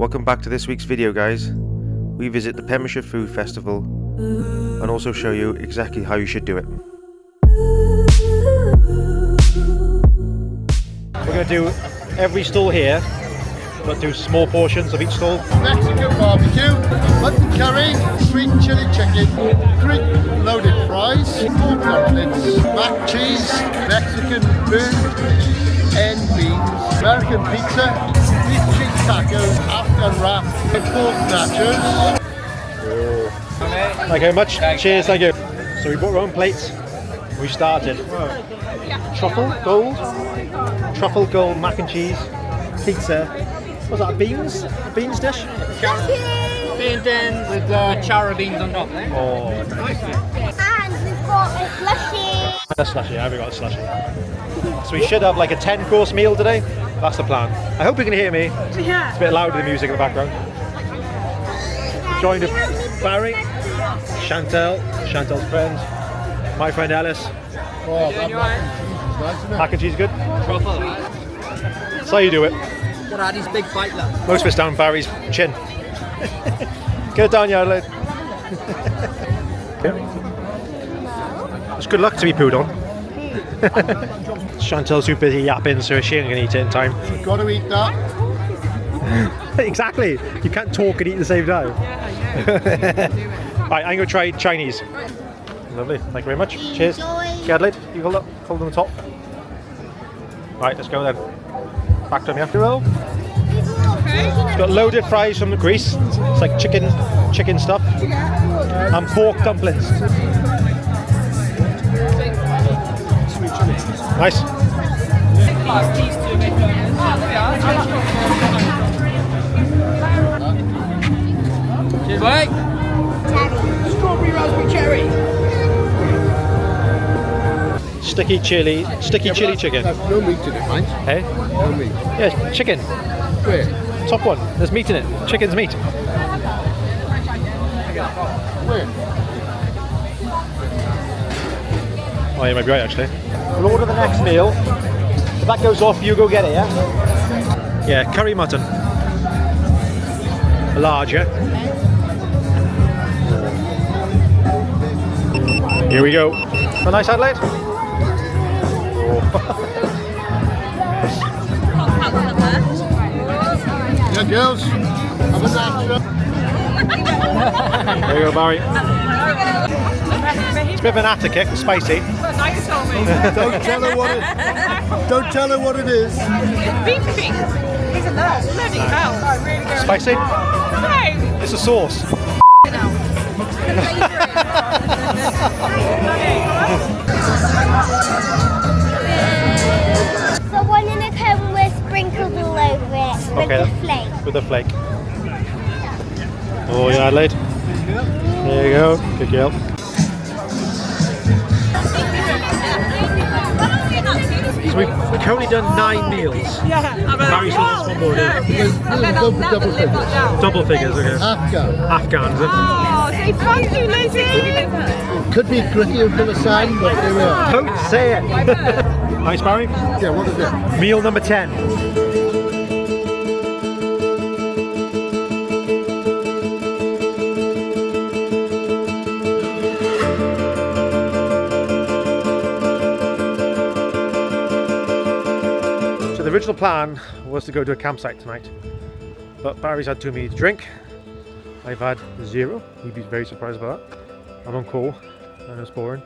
Welcome back to this week's video, guys. We visit the Pembrokeshire Food Festival and also show you exactly how you should do it. We're going to do every stall here, but do small portions of each stall. Mexican barbecue, mutton curry, sweet chili chicken, Greek loaded fries, pork dumplings, mac cheese, Mexican burnt end beans, American pizza, beef cheese tacos, Afghan wrap, and pork nachos. Thank you very much. Cheers, thank you. So we brought our own plates. We started. Truffle gold mac and cheese, pizza. What's that, beans? A beans dish? Beans in with chara beans on top. Oh, nice. And we've got a slushy. A slushy, yeah, we got a slushy. So we should have like a 10-course meal today. That's the plan. I hope you can hear me. Yeah. It's a bit louder, the music in the background. Joined with Barry, Chantel's friend, my friend Alice. Oh, that's nice, isn't it? Mac and cheese good? Truffle. That's how you do it. What are these big bite left? Most of it's down Barry's chin. Get it down, Yardley. It's good luck to be pooed on. Chantel's too busy yapping, so she ain't gonna eat it in time. You've got to eat that. Exactly. You can't talk and eat at the same time. Right, I'm gonna try Chinese. Lovely. Thank you very much. Cheers. Yardley, you hold on the top. Right, let's go then. Back to me after all. It's got loaded fries from Greece. It's like chicken stuff. And pork dumplings. Nice. Cheers, mate. Strawberry raspberry cherry. Sticky chili chicken. There's no meat in it, mate. Hey? No meat. Yeah, chicken. Where? Top one. There's meat in it. Chicken's meat. Where? Oh, you might be right actually. We'll order the next meal. If that goes off, you go get it, yeah? Yeah, curry mutton. A large, yeah? Here we go. A nice Adelaide? Yeah, girls. Have a natural. There you go, Barry. It's a bit of an after kick, it's spicy. Don't tell her what it. Don't tell her what it is. Beef feet. It's a lot. Bloody hell. Oh, really good. Spicy? No. It's a sauce. The one in a cone with sprinkles all over it with the flake. With the flake. Oh, yeah, Adelaide. There you go. Good girl. So we've currently done 9 meals. Yeah. Barry's done this one more, Double figures. Double figures, okay. Afghans. Oh, say thank you, Lizzie. Could be gritty and full of sand, but here we are. Don't say it. Nice, Barry. Yeah, what is it? Meal number 10. So the original plan was to go to a campsite tonight, but Barry's had too many to drink. I've had 0. He'd be very surprised by that. I'm on call and it's boring.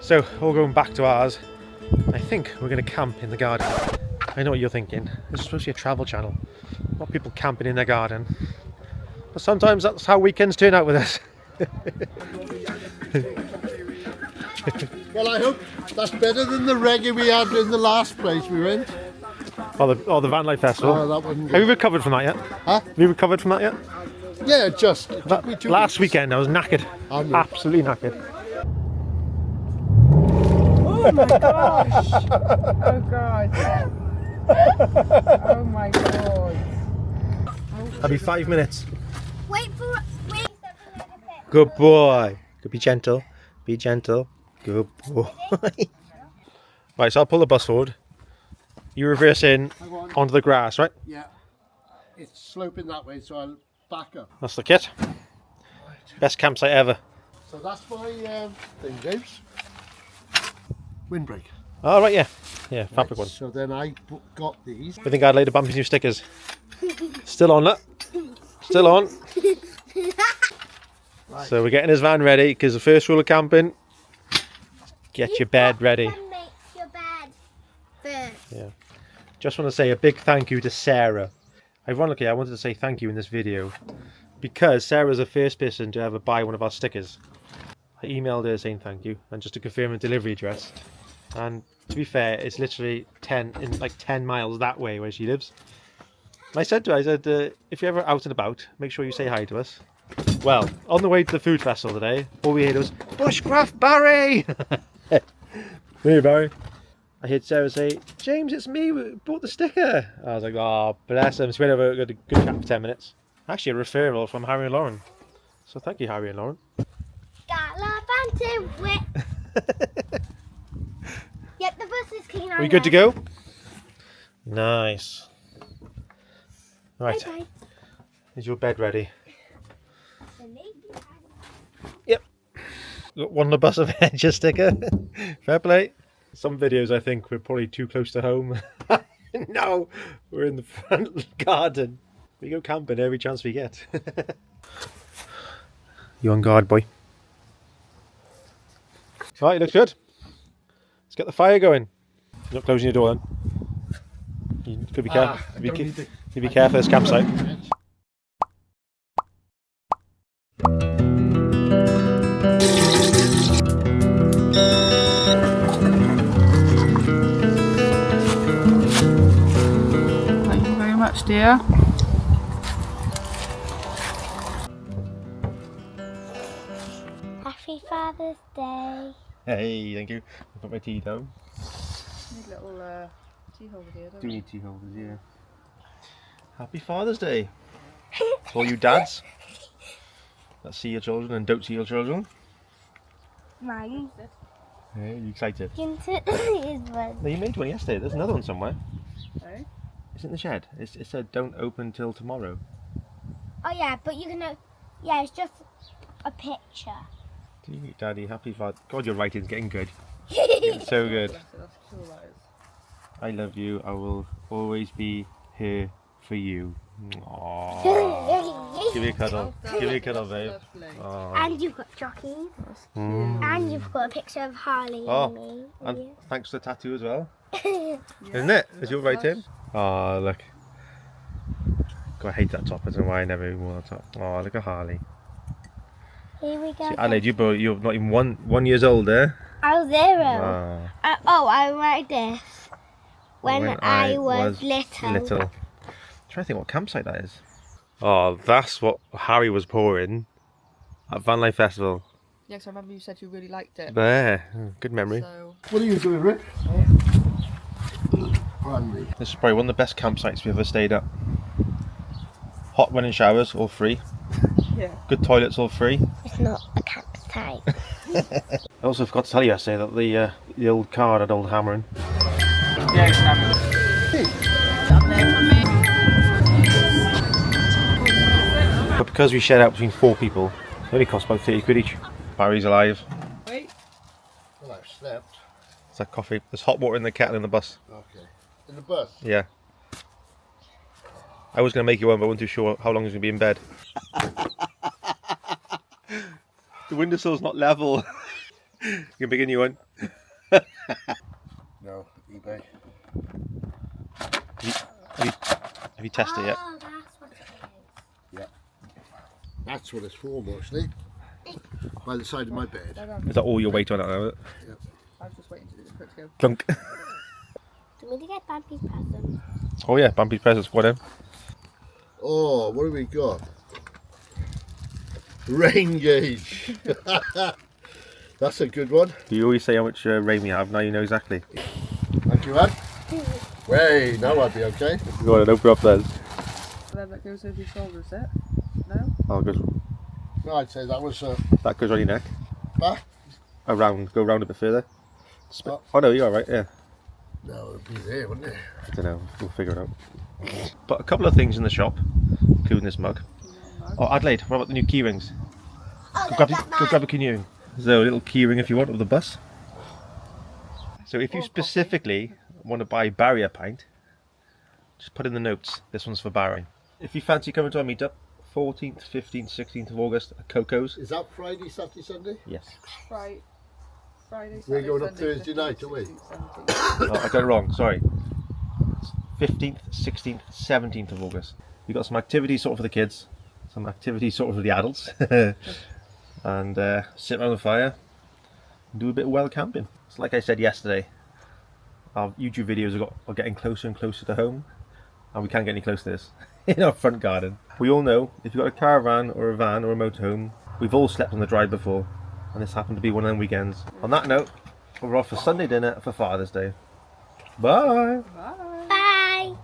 So we're going back to ours. I think we're going to camp in the garden. I know what you're thinking. This is supposed to be a travel channel. Not people camping in their garden. But sometimes that's how weekends turn out with us. Well, I hope that's better than the reggae we had in the last place we went. Or the Van Life Festival. Oh, that wasn't Have you good. recovered from that yet? Huh? Have you recovered from that yet? Yeah, just. It took me 2 Last weeks. weekend I was knackered. I know. Absolutely knackered. Oh my gosh. Oh god. Oh my god. That'll be 5 minutes. Wait. Good boy. Be gentle. Be gentle. Good boy. Right, so I'll pull the bus forward. You reverse in onto the grass, right? Yeah. it's sloping that way, so I'll back up. That's the kit. Best campsite ever. So that's my thing, James. Windbreak. Oh, right, yeah. Yeah, fabric one. So then I got these. I think I'd laid a Bumpy's new stickers. Still on, look. Still on. Right. So we're getting his van ready, because the first rule of camping, get your bed ready. Make your bed first. Yeah. Just want to say a big thank you to Sarah. Ironically, I wanted to say thank you in this video because Sarah's the first person to ever buy one of our stickers. I emailed her saying thank you and just to confirm a delivery address. And to be fair, it's literally 10 miles that way where she lives. And I said to her, if you're ever out and about, make sure you say hi to us. Well, on the way to the food festival today, all we heard was, Bushcraft Barry! Hey, Barry. I heard Sarah say, James, it's me, we bought the sticker. I was like, oh, bless him. So we went over, got a good chat for 10 minutes. Actually, a referral from Harry and Lauren. So thank you, Harry and Lauren. Got love and to whip. Yep, the bus is clean. Are we good to go? Nice. Right. Bye-bye. Is your bed ready? Yep. Got one on the bus of Hedger sticker. Fair play. Some videos I think we're probably too close to home. No, we're in the front garden. We go camping every chance we get. You on guard, boy? Right, looks good. Let's get the fire going. You're not closing your door then. You could be careful. Be careful of this campsite. Thank you very much, dear. Happy Father's Day. Hey, thank you. I'll put my tea down. Need a little tea holder here, don't Do we? need tea holders, yeah. Happy Father's Day. To all you dads that see your children and don't see your children. Mine. Hey, you excited? Into is one. No, you made one yesterday. There's another one somewhere. Okay. It's in the shed. It said don't open till tomorrow. Oh yeah, but you can. Yeah, it's just a picture. Dear Daddy, happy Father. God, your writing's getting good. It's so good. Bless it, that's cool, that is. I love you. I will always be here for you. Aww. Give me a cuddle. Give me a cuddle, babe. Lovely. Aww. And you've got jockeys. That's Mm. And you've got a picture of Harley Oh, and me. And thanks for the tattoo as well. Yeah. Isn't it? Is your writing? Oh, look. God, I hate that top. I don't know why I never even wore that top. Oh, look at Harley. Here we go. See, Adelaide, you're not even one years old there. I was 0. Ah. I wrote this when I was little. I'm trying to think what campsite that is. Oh, that's what Harry was pouring at Van Life Festival. Yeah, because I remember you said you really liked it. There, good memory. So, What are you doing, Rick? Pardon me. This is probably one of the best campsites we've ever stayed at. Hot running showers, all free. yeah. Good toilets, all free. It's not a campsite. I also forgot to tell you yesterday that the old car had old hammering. Yeah, it's down there for me. But because we shared out between 4 people, it only cost about 30 quid each. Barry's alive. Wait. Well, I've slept. It's like coffee. There's hot water in the kettle in the bus. Okay. In the bus? Yeah. I was going to make you one, but I wasn't too sure how long I was going to be in bed. The windowsill's not level. You can pick a new one. No, eBay. Have you tested it yet? Oh, that's what it is. Yeah. That's what it's for, mostly. By the side of my bed. Is that all your weight on it now? I was just waiting to do this quick to go. Clunk. Do you want me to get Bambi's present? Oh yeah, Bumpy's presents. Go on in. Oh, what have we got? Rain gauge. That's a good one. Do you always say how much rain we have? Now you know exactly. Thank you, Ed. Wait, now I'll be okay. Go on and open up then. Then that goes over your shoulders, is it? No? Oh, good. No, I'd say that was That goes on your neck. back. Around. Go round a bit further. Oh. Oh no, you're alright, yeah. No, it'd be there, wouldn't it? I don't know, we'll figure it out. But a couple of things in the shop, including this mug. Oh, Adelaide, what about the new key rings? Go grab a key ring. So a little key ring if you want of the bus. So if you specifically want to buy Barry a pint, just put in the notes, this one's for Barry. If you fancy coming to our meetup, 14th, 15th, 16th of August at Coco's. Is that Friday, Saturday, Sunday? Yes. Friday, We're Saturday, going up Sunday, Thursday 15th, night, are we? 16th, 17th. Oh, I got it wrong, sorry. 15th, 16th, 17th of August. We've got some activities sort of for the kids, some activities sort of for the adults, and sit around the fire and do a bit of wild camping. It's like I said yesterday, our YouTube videos are getting closer and closer to home, and we can't get any closer to this in our front garden. We all know if you've got a caravan or a van or a motorhome, we've all slept on the drive before, and this happened to be one of them weekends. On that note, we're off for Sunday dinner for Father's Day. Bye! Bye.